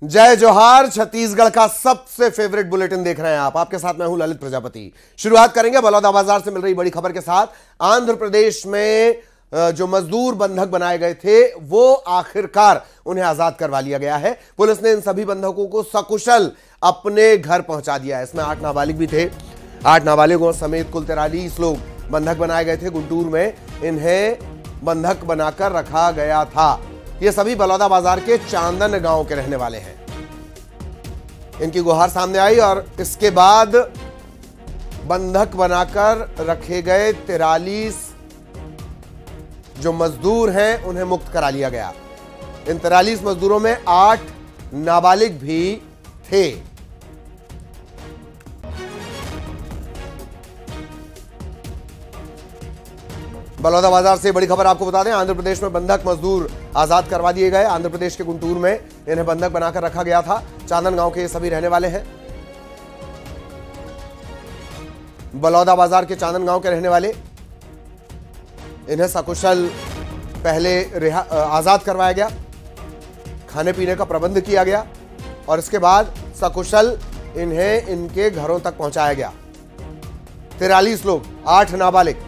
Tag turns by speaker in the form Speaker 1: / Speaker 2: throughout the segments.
Speaker 1: जय जोहार। छत्तीसगढ़ का सबसे फेवरेट बुलेटिन देख रहे हैं आप। आपके साथ मैं हूं ललित प्रजापति। शुरुआत करेंगे बलौदाबाजार से मिल रही बड़ी खबर के साथ। आंध्र प्रदेश में जो मजदूर बंधक बनाए गए थे वो आखिरकार उन्हें आजाद करवा लिया गया है। पुलिस ने इन सभी बंधकों को सकुशल अपने घर पहुंचा दिया है। इसमें 8 नाबालिग भी थे। 8 नाबालिगों समेत कुल 43 लोग बंधक बनाए गए थे। गुंटूर में इन्हें बंधक बनाकर रखा गया था। ये सभी बलौदाबाजार के चांदन गांव के रहने वाले हैं। इनकी गुहार सामने आई और इसके बाद बंधक बनाकर रखे गए 43 जो मजदूर हैं उन्हें मुक्त करा लिया गया। इन 43 मजदूरों में 8 नाबालिग भी थे। बलौदाबाजार से बड़ी खबर आपको बता दें, आंध्र प्रदेश में बंधक मजदूर आजाद करवा दिए गए। आंध्र प्रदेश के गुंटूर में इन्हें बंधक बनाकर रखा गया था। चांदन गांव के ये सभी रहने वाले हैं। बलौदाबाजार के चांदन गांव के रहने वाले, इन्हें सकुशल पहले आजाद करवाया गया, खाने पीने का प्रबंध किया गया और इसके बाद सकुशल इन्हें इनके घरों तक पहुंचाया गया। 43 लोग, 8 नाबालिग।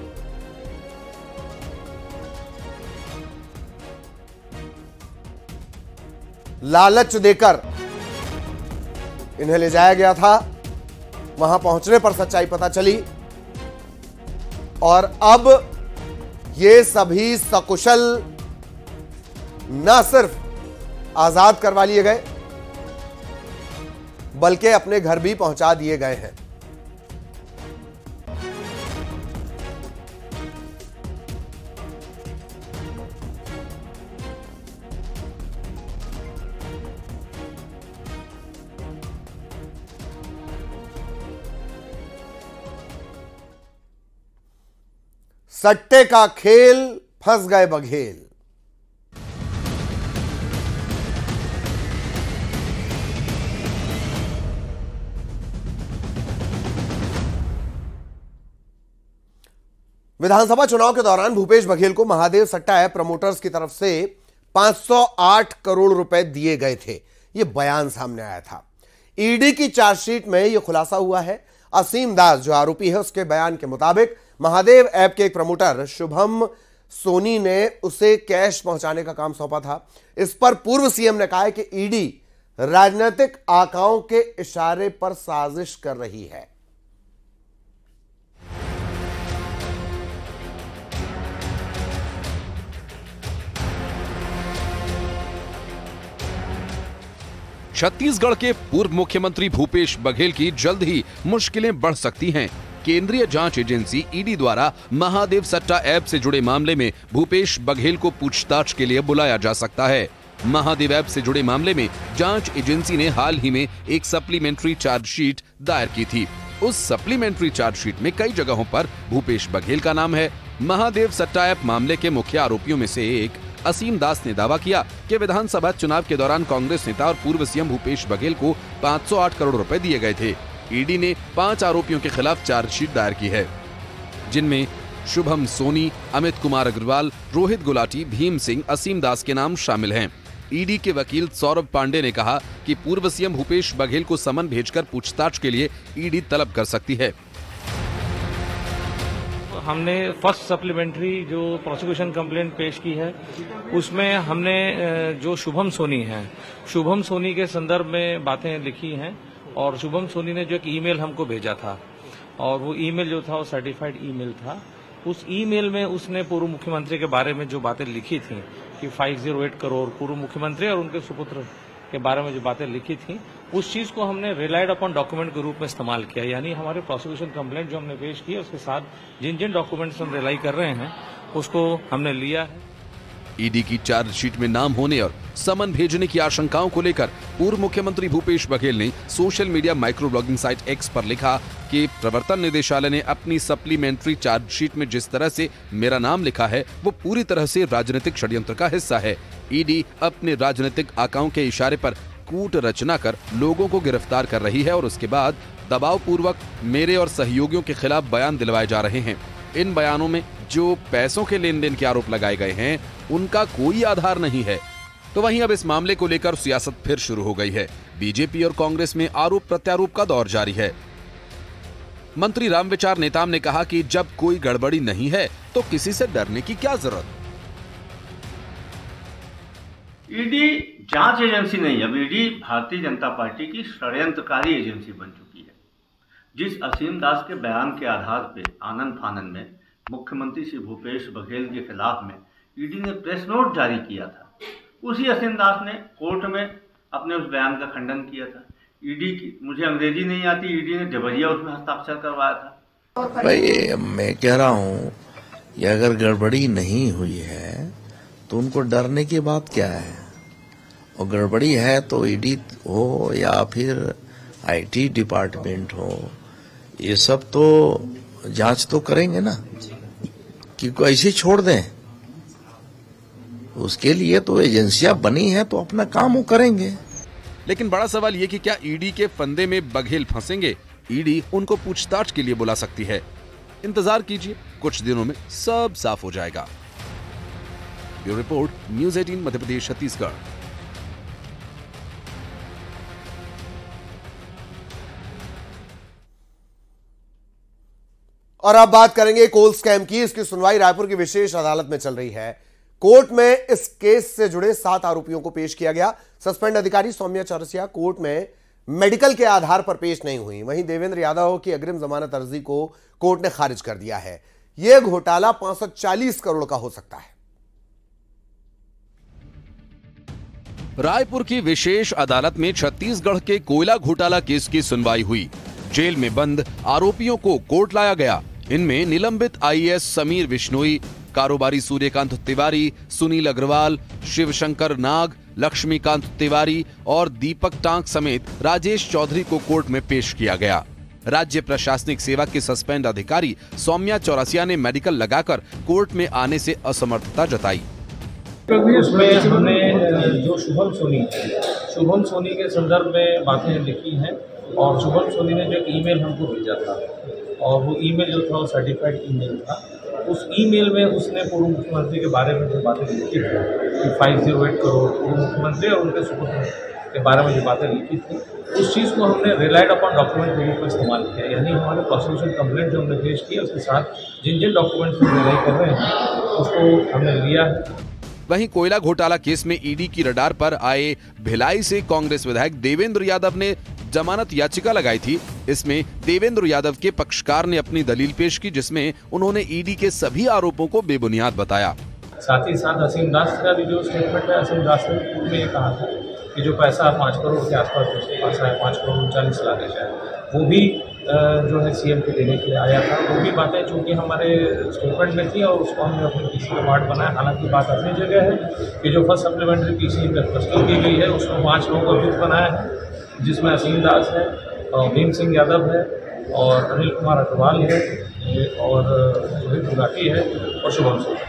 Speaker 1: लालच देकर इन्हें ले जाया गया था। वहां पहुंचने पर सच्चाई पता चली और अब ये सभी सकुशल न सिर्फ आजाद करवा लिए गए बल्कि अपने घर भी पहुंचा दिए गए हैं। सट्टे का खेल, फंस गए बघेल। विधानसभा चुनाव के दौरान भूपेश बघेल को महादेव सट्टा ऐप प्रमोटर्स की तरफ से 508 करोड़ रुपए दिए गए थे। यह बयान सामने आया था। ईडी की चार्जशीट में यह खुलासा हुआ है। असीम दास जो आरोपी है उसके बयान के मुताबिक महादेव ऐप के एक प्रमोटर शुभम सोनी ने उसे कैश पहुंचाने का काम सौंपा था। इस पर पूर्व सीएम ने कहा है कि ईडी राजनीतिक आकाओं के इशारे पर साजिश कर रही है।
Speaker 2: छत्तीसगढ़ के पूर्व मुख्यमंत्री भूपेश बघेल की जल्द ही मुश्किलें बढ़ सकती हैं। केंद्रीय जांच एजेंसी ईडी द्वारा महादेव सट्टा ऐप से जुड़े मामले में भूपेश बघेल को पूछताछ के लिए बुलाया जा सकता है। महादेव ऐप से जुड़े मामले में जांच एजेंसी ने हाल ही में एक सप्लीमेंट्री चार्जशीट दायर की थी। उस सप्लीमेंट्री चार्जशीट में कई जगहों पर भूपेश बघेल का नाम है। महादेव सट्टा ऐप मामले के मुख्य आरोपियों में से एक असीम दास ने दावा किया कि विधानसभा चुनाव के दौरान कांग्रेस नेता और पूर्व सीएम भूपेश बघेल को 508 करोड़ रुपए दिए गए थे। ईडी ने 5 आरोपियों के खिलाफ चार्जशीट दायर की है, जिनमें शुभम सोनी, अमित कुमार अग्रवाल, रोहित गुलाटी, भीम सिंह, असीम दास के नाम शामिल हैं। ईडी के वकील सौरभ पांडे ने कहा कि पूर्व सीएम भूपेश बघेल को समन भेजकर पूछताछ के लिए ईडी तलब कर सकती है।
Speaker 3: हमने फर्स्ट सप्लीमेंट्री जो प्रोसिक्यूशन कंप्लेंट पेश की है उसमें हमने जो शुभम सोनी है, शुभम सोनी के संदर्भ में बातें लिखी हैं और शुभम सोनी ने जो एक ईमेल हमको भेजा था और वो ईमेल जो था वो सर्टिफाइड ईमेल था। उस ईमेल में उसने पूर्व मुख्यमंत्री के बारे में जो बातें लिखी थी कि 508 करोड़ पूर्व मुख्यमंत्री और उनके सुपुत्र के बारे में जो बातें लिखी थी, उस चीज को हमने रिलाइड अपॉन डॉक्यूमेंट के रूप में इस्तेमाल किया। यानी हमारे प्रोसिक्यूशन कंप्लेंट जो हमने पेश की है उसके साथ जिन जिन डॉक्यूमेंट्स हम रिलाई कर रहे हैं उसको हमने लिया है।
Speaker 2: ईडी की चार्जशीट में नाम होने और समन भेजने की आशंकाओं को लेकर पूर्व मुख्यमंत्री भूपेश बघेल ने social media micro blogging site x पर लिखा कि प्रवर्तन निदेशालय ने अपनी सप्लीमेंट्री चार्जशीट में जिस तरह से मेरा नाम लिखा है वो पूरी तरह से राजनीतिक षड्यंत्र का हिस्सा है। ईडी अपने राजनीतिक आकाओं के इशारे पर कूट रचना कर लोगों को गिरफ्तार कर रही है और उसके बाद दबाव पूर्वक मेरे और सहयोगियों के खिलाफ बयान दिलवाए जा रहे हैं। इन बयानों में जो पैसों के लेन देन के आरोप लगाए गए हैं उनका कोई आधार नहीं है। तो वहीं अब इस मामले को लेकर सियासत फिर शुरू हो गई है। बीजेपी और कांग्रेस में आरोप प्रत्यारोप का दौर जारी है। मंत्री रामविचार नेताम ने कहा कि जब कोई गड़बड़ी नहीं है तो किसी से डरने की क्या जरूरत।
Speaker 4: ईडी जांच एजेंसी नहीं, अब ईडी भारतीय जनता पार्टी की षड्यंत्रकारी एजेंसी बन चुकी है। जिस असीम दास के बयान के आधार पर आनन फानन में मुख्यमंत्री श्री भूपेश बघेल के खिलाफ में ईडी ने प्रेस नोट जारी किया था, उसी असीम दास ने कोर्ट में अपने उस बयान का खंडन किया था। ईडी की, मुझे अंग्रेजी नहीं आती, ईडी ने जबरिया उसमें हस्ताक्षर करवाया था।
Speaker 5: भाई मैं कह रहा हूँ कि अगर गड़बड़ी नहीं हुई है तो उनको डरने की बात क्या है, और गड़बड़ी है तो ईडी हो या फिर आईटी डिपार्टमेंट हो, ये सब तो जांच तो करेंगे ना, कि कोई ऐसे छोड़ दें। उसके लिए तो एजेंसियां बनी है तो अपना काम वो करेंगे।
Speaker 2: लेकिन बड़ा सवाल ये कि क्या ईडी के फंदे में बघेल फंसेंगे? ईडी उनको पूछताछ के लिए बुला सकती है। इंतजार कीजिए, कुछ दिनों में सब साफ हो जाएगा। Bureau report, news 18 Madhya Pradesh Chhattisgarh.
Speaker 1: और अब बात करेंगे कोल स्कैम की। इसकी सुनवाई रायपुर की विशेष अदालत में चल रही है। कोर्ट में इस केस से जुड़े 7 आरोपियों को पेश किया गया। सस्पेंड अधिकारी सौम्या चौरसिया कोर्ट में मेडिकल के आधार पर पेश नहीं हुई। वहीं देवेंद्र यादव की अग्रिम जमानत अर्जी को कोर्ट ने खारिज कर दिया है। यह घोटाला 540 करोड़ का हो सकता है।
Speaker 2: रायपुर की विशेष अदालत में छत्तीसगढ़ के कोयला घोटाला केस की सुनवाई हुई। जेल में बंद आरोपियों को कोर्ट लाया गया। इनमें निलंबित आईएएस समीर बिश्नोई, कारोबारी सूर्यकांत तिवारी, सुनील अग्रवाल, शिवशंकर नाग, लक्ष्मीकांत तिवारी और दीपक टांक समेत राजेश चौधरी को कोर्ट में पेश किया गया। राज्य प्रशासनिक सेवा के सस्पेंड अधिकारी सौम्या चौरसिया ने मेडिकल लगाकर कोर्ट में आने से असमर्थता जताई।
Speaker 3: उसमें हमने जो शुभम सोनी के संदर्भ में बातें लिखी हैं और शुभम सोनी ने जो ईमेल हमको भेजा था और वो ईमेल जो था वो सर्टिफाइड ईमेल था। उस ईमेल में उसने पूर्व मुख्यमंत्री के बारे में जो बातें लिखी थी कि 508 करोड़ पूर्व मुख्यमंत्री और उनके सुपुत्र के बारे में जो बातें लिखी थी, उस चीज़ को हमने रिलाइड अपॉन डॉक्यूमेंट के रूप में इस्तेमाल किया। यानी हमारे प्रोसिक्यूशन कंप्लेंट जो हमने पेश किया उसके साथ जिन जिन डॉक्यूमेंट्स हम रिलाई कर रहे हैं उसको हमने लिया है।
Speaker 2: वहीं कोयला घोटाला केस में ईडी की रडार पर आए भिलाई से कांग्रेस विधायक देवेंद्र यादव ने जमानत याचिका लगाई थी। इसमें देवेंद्र यादव के पक्षकार ने अपनी दलील पेश की, जिसमें उन्होंने ईडी के सभी आरोपों को बेबुनियाद बताया।
Speaker 3: साथ ही साथ असीम दास का भी जो स्टेटमेंट है, असीम दास ने पूर्व में ये कहा था कि जो पैसा 5 करोड़ के आसपास उसके पास आया, 5 करोड़ 39 लाख है शायद, वो भी जो है सीएम के देने के लिए आया था। वो भी बातें चूँकि हमारे स्टेटमेंट में थी और उसको हमने अपने पीसी का पार्ट बनाया। हालांकि बात अपनी जगह है कि जो फर्स्ट सप्लीमेंट्री पीसी प्रस्तुत की गई है उसमें 5 लोगों को अभियुक्त बनाया है, जिसमें असीम दास है, भीम सिंह यादव है और अनिल कुमार अग्रवाल है और रोहित गुलाटी है और शुभम सोनी।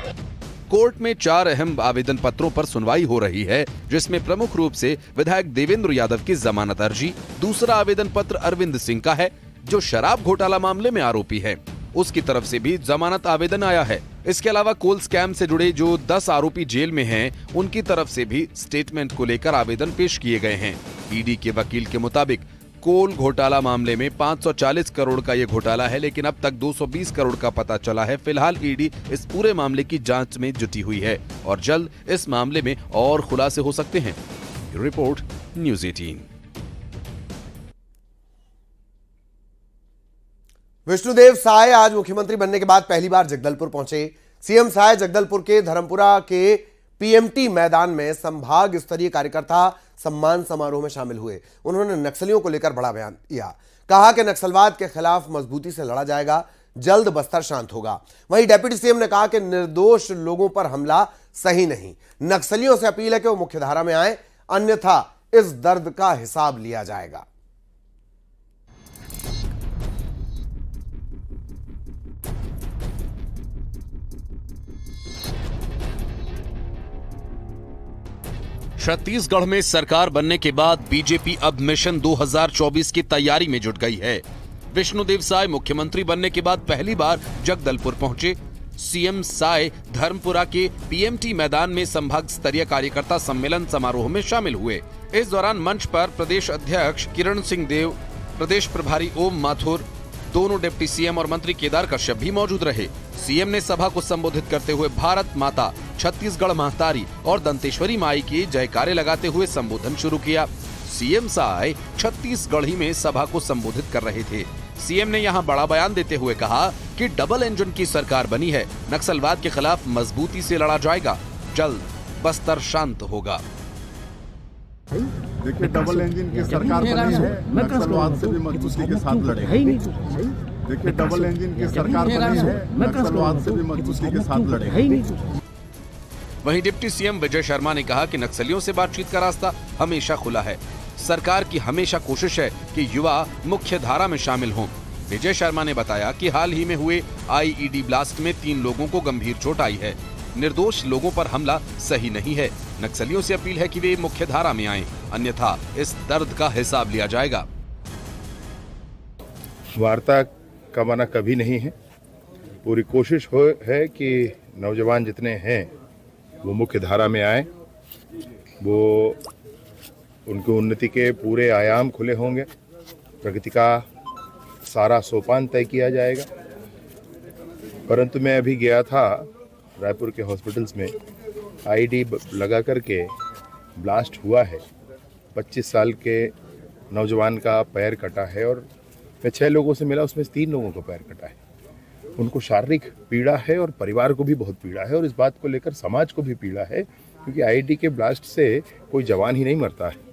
Speaker 2: कोर्ट में 4 अहम आवेदन पत्रों पर सुनवाई हो रही है, जिसमें प्रमुख रूप से विधायक देवेंद्र यादव की जमानत अर्जी। दूसरा आवेदन पत्र अरविंद सिंह का है, जो शराब घोटाला मामले में आरोपी है। उसकी तरफ से भी जमानत आवेदन आया है। इसके अलावा कोल स्कैम से जुड़े जो 10 आरोपी जेल में हैं, उनकी तरफ से भी स्टेटमेंट को लेकर आवेदन पेश किए गए हैं। ईडी के वकील के मुताबिक कोल घोटाला मामले में 540 करोड़ का ये घोटाला है, लेकिन अब तक 220 करोड़ का पता चला है। फिलहाल ईडी इस पूरे मामले की जांच में जुटी हुई है और जल्द इस मामले में और खुलासे हो सकते हैं। Report, news 18।
Speaker 1: विष्णुदेव साय आज मुख्यमंत्री बनने के बाद पहली बार जगदलपुर पहुंचे। सीएम साय जगदलपुर के धर्मपुरा के पीएमटी मैदान में संभाग स्तरीय कार्यकर्ता सम्मान समारोह में शामिल हुए। उन्होंने नक्सलियों को लेकर बड़ा बयान दिया। कहा कि नक्सलवाद के खिलाफ मजबूती से लड़ा जाएगा, जल्द बस्तर शांत होगा। वहीं डिप्टी सीएम ने कहा कि निर्दोष लोगों पर हमला सही नहीं। नक्सलियों से अपील है कि वो मुख्यधारा में आए, अन्यथा इस दर्द का हिसाब लिया जाएगा।
Speaker 2: छत्तीसगढ़ में सरकार बनने के बाद बीजेपी अब मिशन 2024 की तैयारी में जुट गई है। विष्णुदेव साय मुख्यमंत्री बनने के बाद पहली बार जगदलपुर पहुंचे। सीएम साय धर्मपुरा के पीएमटी मैदान में संभाग स्तरीय कार्यकर्ता सम्मेलन समारोह में शामिल हुए। इस दौरान मंच पर प्रदेश अध्यक्ष किरण सिंह देव, प्रदेश प्रभारी ओम माथुर, दोनों डिप्टी सीएम और मंत्री केदार कश्यप भी मौजूद रहे। सीएम ने सभा को संबोधित करते हुए भारत माता, छत्तीसगढ़ महतारी और दंतेश्वरी माई की जयकारे लगाते हुए संबोधन शुरू किया। सीएम साय छत्तीसगढ़ी में सभा को संबोधित कर रहे थे। सीएम ने यहां बड़ा बयान देते हुए कहा कि डबल इंजन की सरकार बनी है, नक्सलवाद के खिलाफ मजबूती से लड़ा जाएगा, जल्द बस्तर शांत होगा।
Speaker 6: देखिए, डबल इंजन की सरकार बनी है, नक्सलवाद से भी मजबूती के साथ लड़ेंगे। देखिए, डबल इंजन की सरकार बनी है, नक्सलवाद से भी मजबूती के साथ लड़ेंगे।
Speaker 2: वहीं डिप्टी सीएम विजय शर्मा ने कहा कि नक्सलियों से बातचीत का रास्ता हमेशा खुला है। सरकार की हमेशा कोशिश है कि युवा मुख्य धारा में शामिल हों। विजय शर्मा ने बताया कि हाल ही में हुए आईईडी ब्लास्ट में 3 लोगों को गंभीर चोट आई है। निर्दोष लोगों पर हमला सही नहीं है। नक्सलियों से अपील है कि वे मुख्य धारा में आएं, अन्यथा इस दर्द का हिसाब लिया जाएगा।
Speaker 6: वार्ता का मना कभी नहीं है। पूरी कोशिश है कि नौजवान जितने हैं वो मुख्य धारा में आए, वो उनकी उन्नति के पूरे आयाम खुले होंगे, प्रगति का सारा सोपान तय किया जाएगा। परंतु मैं अभी गया था रायपुर के हॉस्पिटल्स में, आईडी लगा करके ब्लास्ट हुआ है। 25 साल के नौजवान का पैर कटा है और मैं 6 लोगों से मिला, उसमें 3 लोगों का पैर कटा है। उनको शारीरिक पीड़ा है और परिवार को भी बहुत पीड़ा है और इस बात को लेकर समाज को भी पीड़ा है, क्योंकि आईडी के ब्लास्ट से कोई जवान ही नहीं मरता है,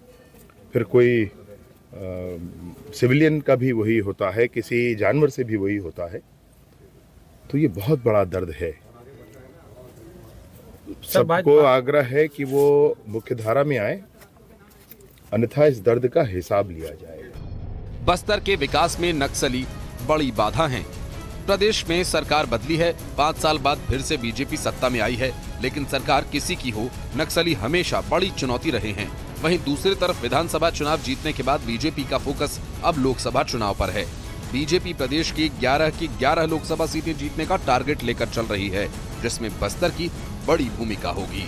Speaker 6: फिर कोई सिविलियन का भी वही होता है, किसी जानवर से भी वही होता है। तो ये बहुत बड़ा दर्द है। सबको आग्रह है कि वो मुख्यधारा में आए, अन्यथा इस दर्द का हिसाब लिया जाएगा।
Speaker 2: बस्तर के विकास में नक्सली बड़ी बाधा हैं। प्रदेश में सरकार बदली है, 5 साल बाद फिर से बीजेपी सत्ता में आई है, लेकिन सरकार किसी की हो, नक्सली हमेशा बड़ी चुनौती रहे हैं। वहीं दूसरी तरफ विधानसभा चुनाव जीतने के बाद बीजेपी का फोकस अब लोकसभा चुनाव पर है। बीजेपी प्रदेश की 11 की 11 लोकसभा सीटें जीतने का टारगेट लेकर चल रही है, जिसमें बस्तर की बड़ी भूमिका होगी।